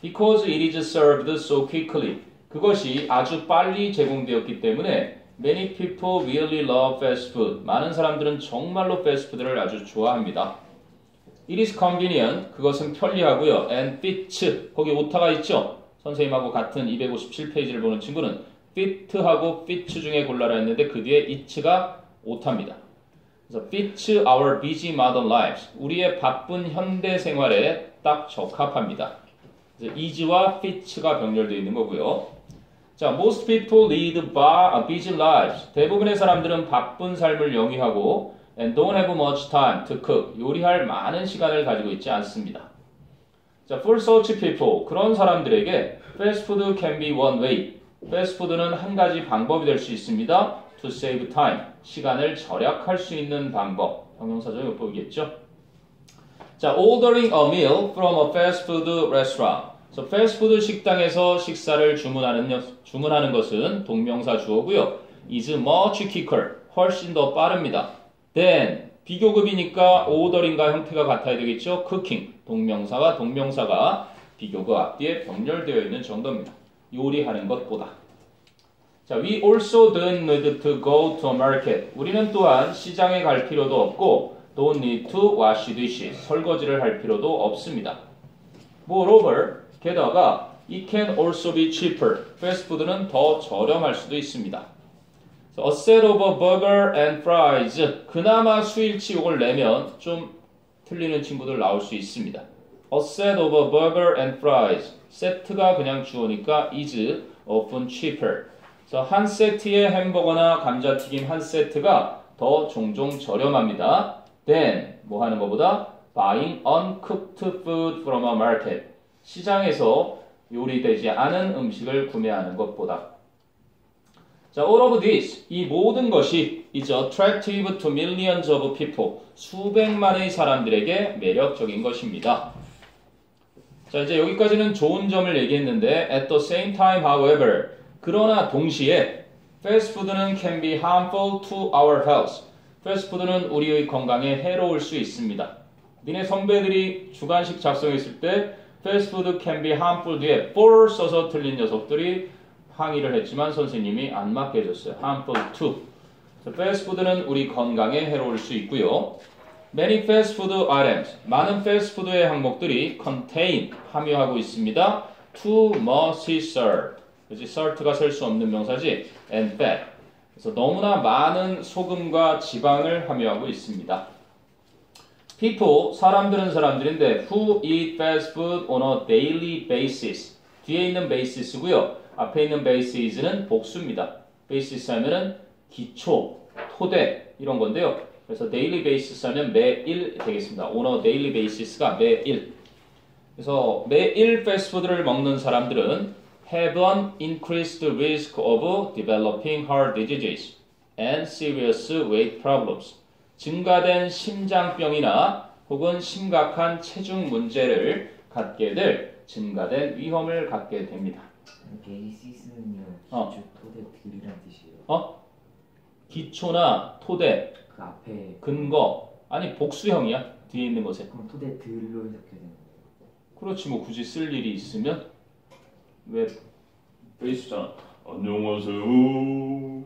A: Because it is served so quickly, 그것이 아주 빨리 제공되었기 때문에 many people really love fast food. 많은 사람들은 정말로 패스트푸드를 아주 좋아합니다. It is convenient. 그것은 편리하고요. And fits. 거기 오타가 있죠? 선생님하고 같은 257페이지를 보는 친구는 fit하고 fits 중에 골라라 했는데 그 뒤에 it가 오타입니다. 그래서 fits our busy modern lives. 우리의 바쁜 현대 생활에 딱 적합합니다. 그래서 is와 fits가 병렬되어 있는 거고요. 자, most people lead busy lives. 대부분의 사람들은 바쁜 삶을 영위하고 and don't have much time to cook. 요리할 많은 시간을 가지고 있지 않습니다. 자, for such people, 그런 사람들에게 fast food can be one way. fast food는 한 가지 방법이 될 수 있습니다. to save time. 시간을 절약할 수 있는 방법. 형용사적 요법이겠죠. 자, ordering a meal from a fast food restaurant. 패스트푸드 식당에서 식사를 주문하는 것은 동명사 주어고요. is much quicker, 훨씬 더 빠릅니다. than 비교급이니까 order인가 형태가 같아야 되겠죠. cooking, 동명사와 동명사가 비교급 앞뒤에 병렬되어 있는 정도입니다. 요리하는 것보다. 자, we also don't need to go to a market. 우리는 또한 시장에 갈 필요도 없고 don't need to wash dishes. 설거지를 할 필요도 없습니다. Moreover, 게다가 it can also be cheaper. 패스트푸드는 더 저렴할 수도 있습니다. A set of a burger and fries. 그나마 수일치 요걸 내면 좀 틀리는 친구들 나올 수 있습니다. A set of a burger and fries. 세트가 그냥 주어니까 is often cheaper. 그래서 한 세트의 햄버거나 감자튀김 한 세트가 더 종종 저렴합니다. Then 뭐 하는 것보다 buying uncooked food from a market. 시장에서 요리되지 않은 음식을 구매하는 것보다. 자, all of this, 이 모든 것이 is attractive to millions of people. 수백만의 사람들에게 매력적인 것입니다. 자, 이제 여기까지는 좋은 점을 얘기했는데 at the same time, however, 그러나 동시에 패스트푸드는 can be harmful to our health. 패스트푸드는 우리의 건강에 해로울 수 있습니다. 니네 선배들이 주간식 작성했을 때 패스트푸드 can be harmful 뒤에 for 써서 틀린 녀석들이 항의를 했지만 선생님이 안 맞게 해줬어요. harmful to. 패스트푸드는 우리 건강에 해로울 수 있고요. Many fast food items, 많은 패스트푸드의 항목들이 contain, 함유하고 있습니다. Too much salt, 그렇지? salt가 셀 수 없는 명사지. And fat, 그래서 너무나 많은 소금과 지방을 함유하고 있습니다. People, 사람들인데 who eat fast food on a daily basis. 뒤에 있는 basis고요. 앞에 있는 basis는 복수입니다. basis 하면은 기초, 토대 이런 건데요. 그래서 daily basis 하면 매일 되겠습니다. on a daily basis가 매일. 그래서 매일 패스트푸드를 먹는 사람들은 have an increased risk of developing heart diseases and serious weight problems. 증가된 심장병이나 혹은 심각한 체중 문제를 갖게 될 증가된 위험을 갖게 됩니다.
B: 베이시스는요, 기초, 토대, 들이란 뜻이에요.
A: 기초나 토대,
B: 그 앞에
A: 근거, 아니 복수형이야. 뒤에 있는 것에.
B: 그럼 토대 들로 해석해야 되는 거예요?
A: 그렇지, 뭐 굳이 쓸 일이 있으면 왜 베이스잖아. 안녕하세요.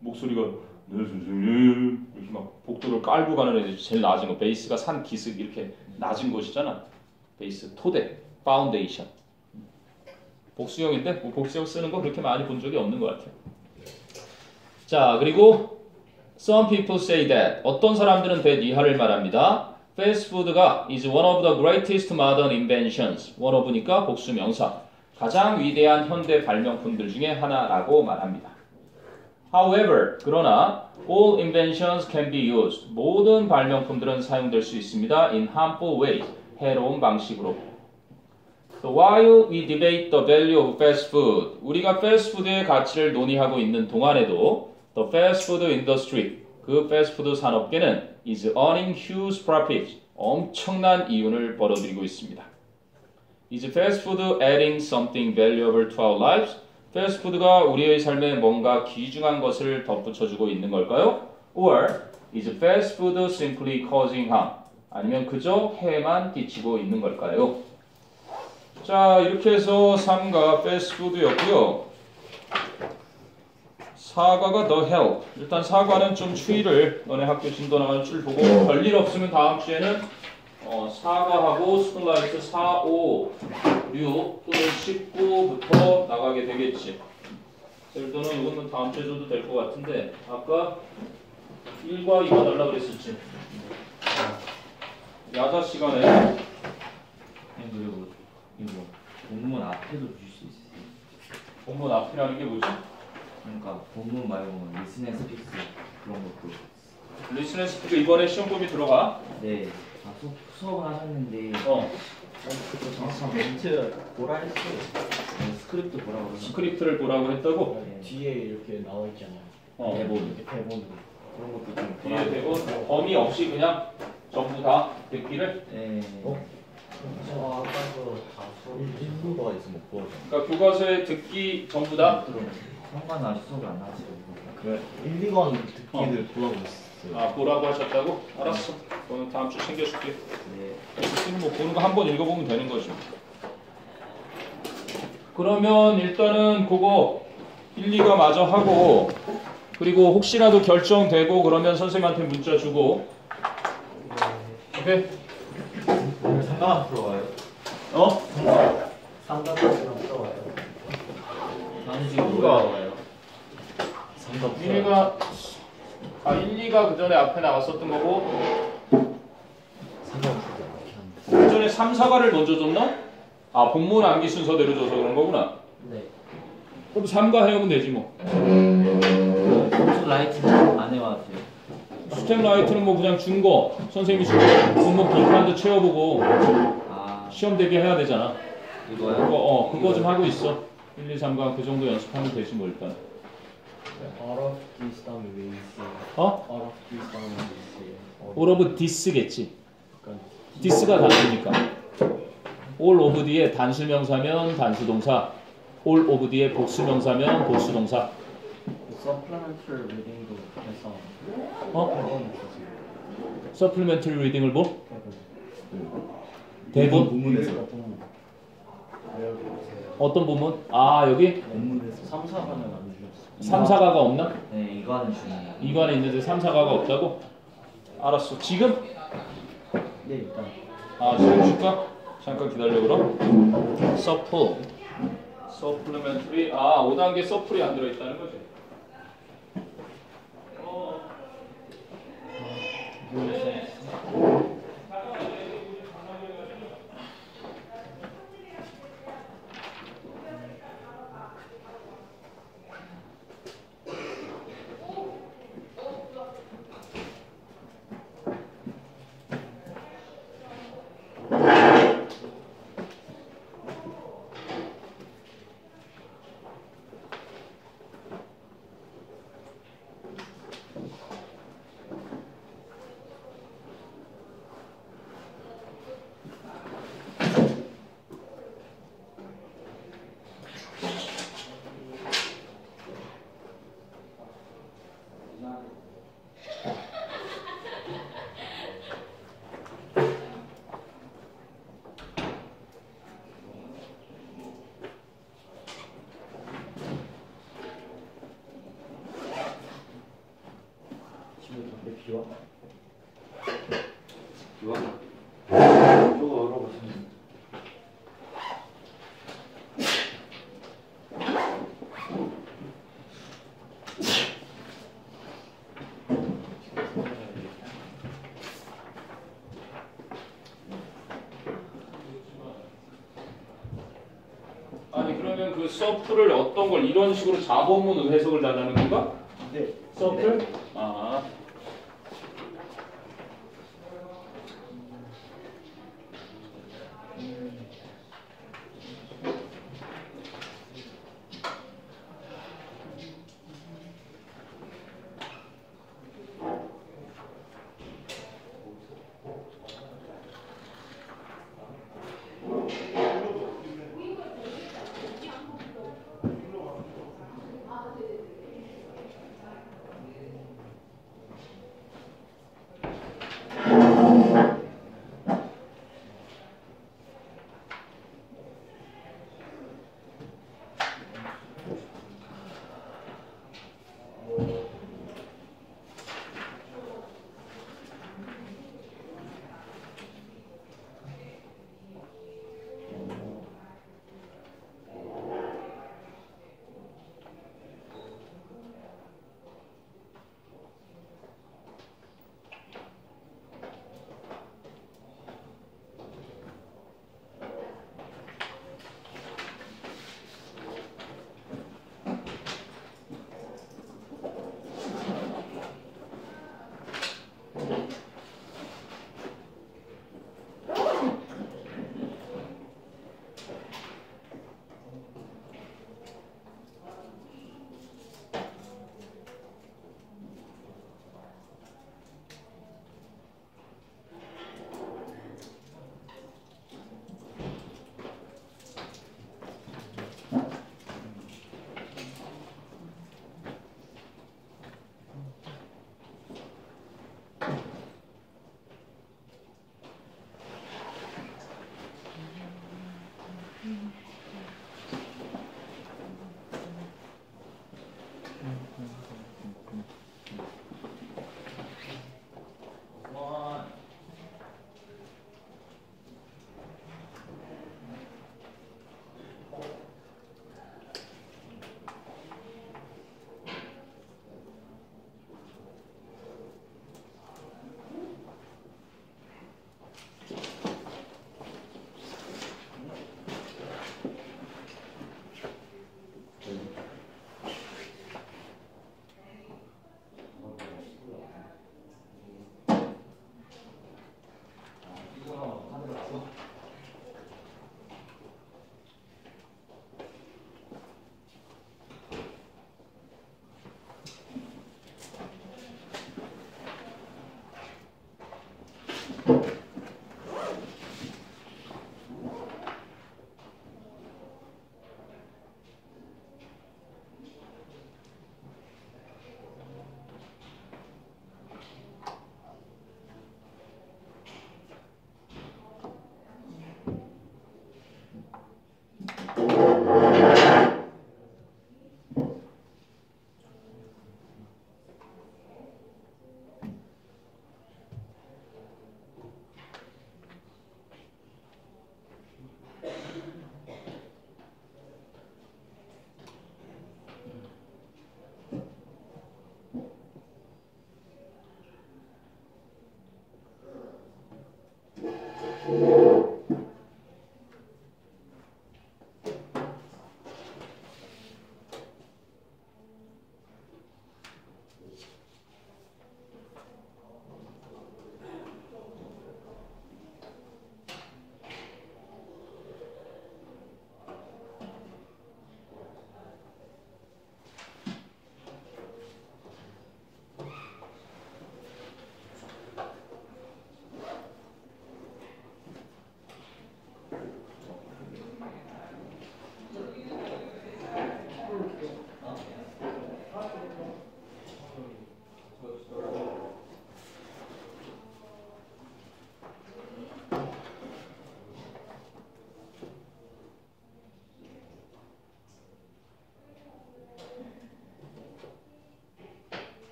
A: 목소리가 네 선생님 이렇게 막 복도를 깔고 가는 애들 제일 낮은 거 베이스가 산 기슭 이렇게 낮은 곳이잖아. 베이스, 토대, 파운데이션. 복수형인데 뭐 복수형 쓰는 거 그렇게 많이 본 적이 없는 것 같아요. 자, 그리고 some people say that, 어떤 사람들은 that 이하를 말합니다. fast food가 is one of the greatest modern inventions. one of니까 복수명사. 가장 위대한 현대 발명품들 중에 하나라고 말합니다. However, 그러나 all inventions can be used. 모든 발명품들은 사용될 수 있습니다. in harmful ways. 해로운 방식으로. So while we debate the value of fast food, 우리가 패스트푸드의 가치를 논의하고 있는 동안에도 the fast food industry, 그 패스트푸드 산업계는 is earning huge profits, 엄청난 이윤을 벌어들이고 있습니다. Is fast food adding something valuable to our lives? 패스트푸드가 우리의 삶에 뭔가 귀중한 것을 덧붙여주고 있는 걸까요? Or is fast food simply causing harm? 아니면 그저 해만 끼치고 있는 걸까요? 자, 이렇게 해서 3가 패스트푸드였고요. 4가가 the help. 일단 4과는 좀 추이를 너네 학교 진도 나가는 줄 보고 별일 없으면 다음 주에는 4과하고 스쿨라이트 4, 5, 6 또는 19부터 나가게 되겠지. 일단은 이거는 다음 주에 줘도 될 것 같은데 아까 1과 2가 달라고 그랬었지. 야자 시간에
C: 그리고 이거 본문 앞에도 주실 수 있어요.
A: 본문 앞이라는 게 뭐지?
C: 그러니까 본문 말고 리스닝 스픽스 그런 것도.
A: 리스닝 스피크 이번에 시험범위 들어가?
B: 네. 수업은 하셨는데
C: 그거 정확한 멘트 보라 했어요.
B: 스크립트 보라고 그러죠.
A: 스크립트를 보라고 했다고?
B: 네.
D: 뒤에 이렇게 나와 있잖아요.
B: 대본.
D: 이렇게 대본으로.
B: 그런 것도 좀
A: 뒤에
B: 보라고.
A: 대본 범위 없이 그냥 전부 다 듣기를.
B: 네.
D: 저 아까 다 수업
C: 일부가 있으면 못 보죠.
A: 그러니까 교과서에 듣기 전부 다.
B: 형과는 아직 수업을 안 하지.
D: 그 1, 2권 듣기를 보라고 했어요.
B: 봤어요.
A: 아 보라고 하셨다고? 알았어. 그거는 다음 주 챙겨줄게.
B: 네.
A: 지금 뭐 보는 거 한 번 읽어보면 되는 거죠. 그러면 일단은 그거 1, 2가 마저 하고 그리고 혹시라도 결정되고 그러면 선생님한테 문자 주고. 오케이?
C: 오늘 상담 들어와요.
A: 어?
D: 상담하시면 들어와요.
C: 나는 지금
A: 뭔가-
C: 올라와요.
D: 상담
A: 1, 2가 그 전에 앞에 나왔었던 거고
D: 상담
A: 그 전에 3, 4가를 먼저 줬나? 아 본문 암기 순서대로 줘서 그런 거구나.
D: 네.
A: 그럼 3가 해오면 되지 뭐.
C: 컴퓨터 라이트는 안 해왔어요.
A: 스텝 라이트는 뭐 그냥 준 거 선생님이 준 거 본문 빈칸도 채워보고
C: 아
A: 시험 대비해야 되잖아.
C: 이거요?
A: 그거 좀 하고 있어. 1, 2, 3가 그 정도 연습하면 되지 뭐 일단.
D: All of these 다음에 왜 있어요?
A: 어?
D: All of these 다음에 왜 있어요?
A: all of this겠지.
D: 약간
A: this가 단수니까. all of 뒤에 단수명사면 단수동사, all of 뒤에 복수명사면 복수동사.
D: supplementary reading도 해서
A: 어?
D: 그건 있었어요.
A: supplementary reading을 뭐?
B: 대본
A: 대본?
B: 부문에서
D: 외워보세요.
A: 어떤 부분? 아 여기?
B: 본문에서
D: 3, 4가는 안 주셨어요.
A: 3, 4가가 없나?
C: 네 이거 하는 중이에요.
A: 이거 안에 있는데 3, 4가가 없다고? 알았어. 지금?
D: 네, 일단
A: 아 지금 줄까? 잠깐 기다려 그럼. supplementary. 아 5단계 서플이 안 들어있다는 거지.
D: 집에 담배 피워?
C: 이거?
B: 저거 열어보시면
A: 아니 그러면 그 서플을 어떤 걸 이런 식으로 자본문 해석을 달라는 건가?
D: 네.
A: 서플? 아